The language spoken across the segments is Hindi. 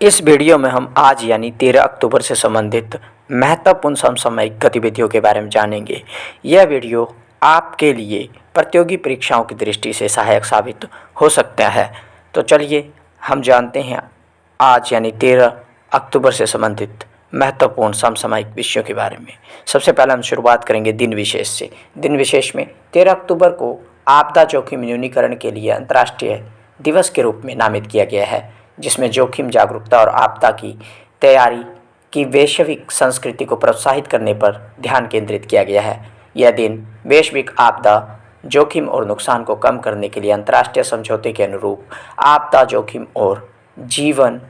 इस वीडियो में हम आज यानी 13 अक्टूबर से संबंधित महत्वपूर्ण समसामयिक गतिविधियों के बारे में जानेंगे। यह वीडियो आपके लिए प्रतियोगी परीक्षाओं की दृष्टि से सहायक साबित हो सकता है। तो चलिए हम जानते हैं आज यानी 13 अक्टूबर से संबंधित महत्वपूर्ण समसामयिक विषयों के बारे में। सबसे पहले हम शुरुआत करेंगे दिन विशेष से। दिन विशेष में 13 अक्टूबर को आपदा जोखिम न्यूनीकरण के लिए अंतर्राष्ट्रीय दिवस के रूप में नामित किया गया है, जिसमें जोखिम जागरूकता और आपदा की तैयारी की वैश्विक संस्कृति को प्रोत्साहित करने पर ध्यान केंद्रित किया गया है। यह दिन वैश्विक आपदा जोखिम और नुकसान को कम करने के लिए अंतर्राष्ट्रीय समझौते के अनुरूप आपदा जोखिम और जीवन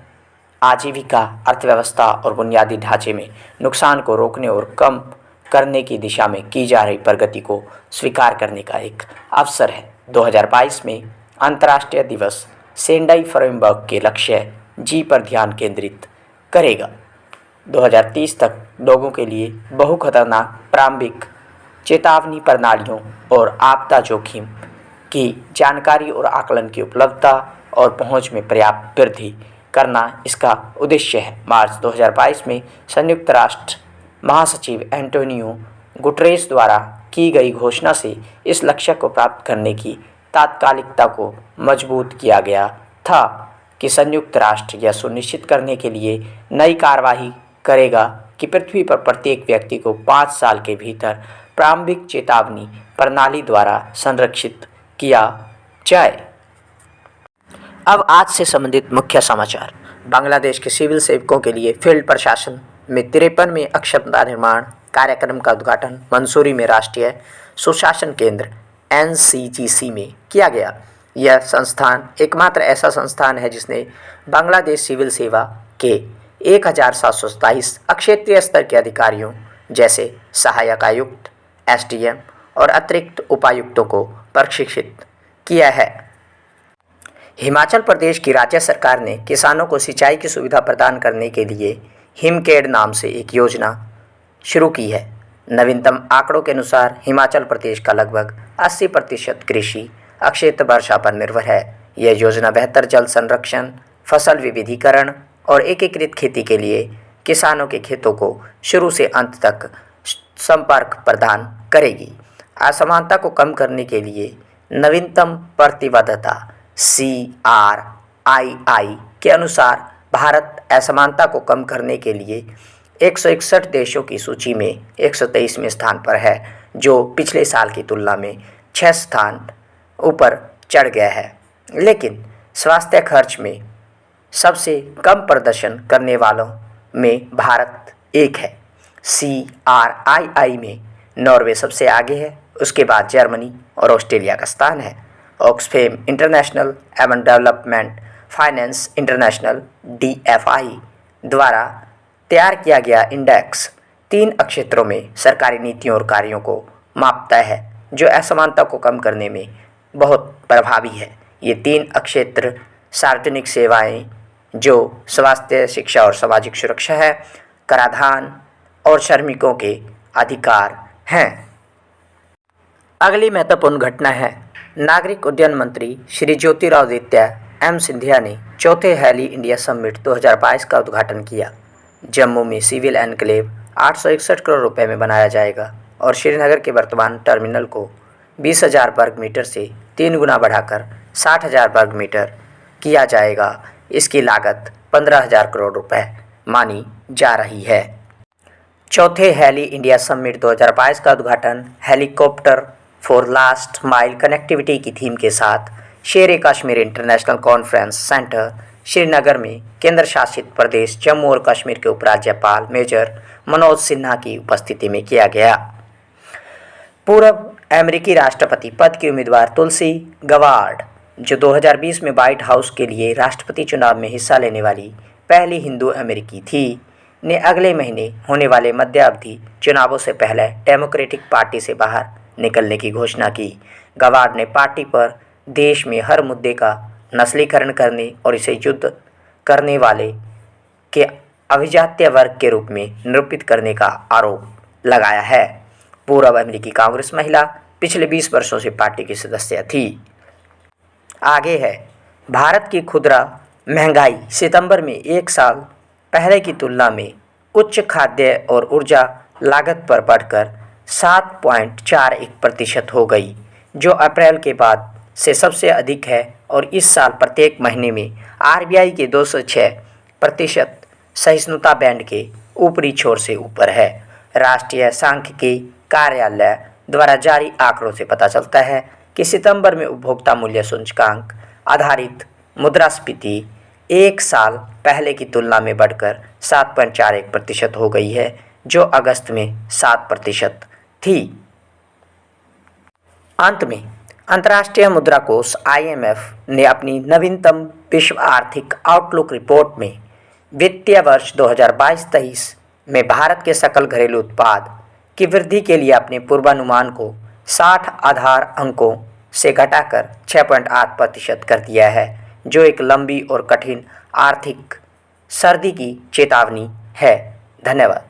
आजीविका, अर्थव्यवस्था और बुनियादी ढांचे में नुकसान को रोकने और कम करने की दिशा में की जा रही प्रगति को स्वीकार करने का एक अवसर है। 2022 में अंतर्राष्ट्रीय दिवस सेंडाई फ्रेमवर्क के लक्ष्य जी पर ध्यान केंद्रित करेगा। 2030 तक लोगों के लिए बहु खतरनाक प्रारंभिक चेतावनी प्रणालियों और आपदा जोखिम की जानकारी और आकलन की उपलब्धता और पहुंच में पर्याप्त वृद्धि करना इसका उद्देश्य है। मार्च 2022 में संयुक्त राष्ट्र महासचिव एंटोनियो गुटरेस द्वारा की गई घोषणा से इस लक्ष्य को प्राप्त करने की तात्कालिकता को मजबूत किया गया था कि संयुक्त राष्ट्र यह सुनिश्चित करने के लिए नई कार्रवाई करेगा कि पृथ्वी पर प्रत्येक व्यक्ति को 5 साल के भीतर प्रारंभिक चेतावनी प्रणाली द्वारा संरक्षित किया जाए। अब आज से संबंधित मुख्य समाचार। बांग्लादेश के सिविल सेवकों के लिए फील्ड प्रशासन में 53वें अक्षमता निर्माण कार्यक्रम का उद्घाटन मंसूरी में राष्ट्रीय सुशासन केंद्र NCGC में किया गया। यह संस्थान एकमात्र ऐसा संस्थान है जिसने बांग्लादेश सिविल सेवा के 1727 अक्षेत्रीय स्तर के अधिकारियों जैसे सहायक आयुक्त, SDM और अतिरिक्त उपायुक्तों को प्रशिक्षित किया है। हिमाचल प्रदेश की राज्य सरकार ने किसानों को सिंचाई की सुविधा प्रदान करने के लिए हिमकेयर नाम से एक योजना शुरू की है। नवीनतम आंकड़ों के अनुसार हिमाचल प्रदेश का लगभग 80% कृषि क्षेत्र वर्षा पर निर्भर है। यह योजना बेहतर जल संरक्षण, फसल विविधीकरण और एकीकृत खेती के लिए किसानों के खेतों को शुरू से अंत तक संपर्क प्रदान करेगी। असमानता को कम करने के लिए नवीनतम प्रतिबद्धता CRII के अनुसार भारत असमानता को कम करने के लिए 161 देशों की सूची में 123वें स्थान पर है, जो पिछले साल की तुलना में 6 स्थान ऊपर चढ़ गया है। लेकिन स्वास्थ्य खर्च में सबसे कम प्रदर्शन करने वालों में भारत एक है। CRII में नॉर्वे सबसे आगे है, उसके बाद जर्मनी और ऑस्ट्रेलिया का स्थान है। ऑक्सफैम इंटरनेशनल एवं डेवलपमेंट फाइनेंस इंटरनेशनल DFI द्वारा तैयार किया गया इंडेक्स 3 क्षेत्रों में सरकारी नीतियों और कार्यों को मापता है जो असमानता को कम करने में बहुत प्रभावी है। ये 3 क्षेत्र सार्वजनिक सेवाएं जो स्वास्थ्य, शिक्षा और सामाजिक सुरक्षा है, कराधान और श्रमिकों के अधिकार हैं। अगली महत्वपूर्ण घटना है नागरिक उड्डयन मंत्री श्री ज्योतिरादित्य M सिंधिया ने चौथे हेली इंडिया समिट 2022 का उद्घाटन किया। जम्मू में सिविल एनक्लेव 861 करोड़ रुपए में बनाया जाएगा और श्रीनगर के वर्तमान टर्मिनल को 20,000 वर्ग मीटर से 3 गुना बढ़ाकर 60,000 वर्ग मीटर किया जाएगा। इसकी लागत 15,000 करोड़ रुपए मानी जा रही है। चौथे हेली इंडिया समिट 2022 का उद्घाटन helicopter for last mile connectivity की थीम के साथ Sher e Kashmir international conference centre Srinagar में केंद्र शासित प्रदेश जम्मू और कश्मीर के उपराज्यपाल मेजर मनोज सिन्हा की उपस्थिति में किया गया। पूर्व अमेरिकी राष्ट्रपति पद की उम्मीदवार तुलसी गवार्ड, जो 2020 में व्हाइट हाउस के लिए राष्ट्रपति चुनाव में हिस्सा लेने वाली पहली हिंदू अमेरिकी थी, ने अगले महीने होने वाले मध्यावधि चुनावों से पहले डेमोक्रेटिक पार्टी से बाहर निकलने की घोषणा की। गवार्ड ने पार्टी पर देश में हर मुद्दे का नस्लीकरण करने और इसे युद्ध करने वाले के अभिजात्य वर्ग के रूप में निरूपित करने का आरोप लगाया है। पूर्व अमेरिकी कांग्रेस महिला पिछले 20 वर्षों से पार्टी की सदस्य थी। आगे है भारत की खुदरा महंगाई सितंबर में एक साल पहले की तुलना में उच्च खाद्य और ऊर्जा लागत पर बढ़कर 7.41% हो गई, जो अप्रैल के बाद से सबसे अधिक है और इस साल प्रत्येक महीने में आरबीआई के 206% सहिष्णुता बैंड के ऊपरी छोर से ऊपर है। राष्ट्रीय सांख्यिकी कार्यालय द्वारा जारी आंकड़ों से पता चलता है कि सितंबर में उपभोक्ता मूल्य सूचकांक आधारित मुद्रास्फीति एक साल पहले की तुलना में बढ़कर 7.41% हो गई है, जो अगस्त में 7% थी। अंत में अंतर्राष्ट्रीय मुद्रा कोष IMF ने अपनी नवीनतम विश्व आर्थिक आउटलुक रिपोर्ट में वित्तीय वर्ष 2022-23 में भारत के सकल घरेलू उत्पाद की वृद्धि के लिए अपने पूर्वानुमान को 60 आधार अंकों से घटाकर 6.8% कर दिया है, जो एक लंबी और कठिन आर्थिक सर्दी की चेतावनी है। धन्यवाद।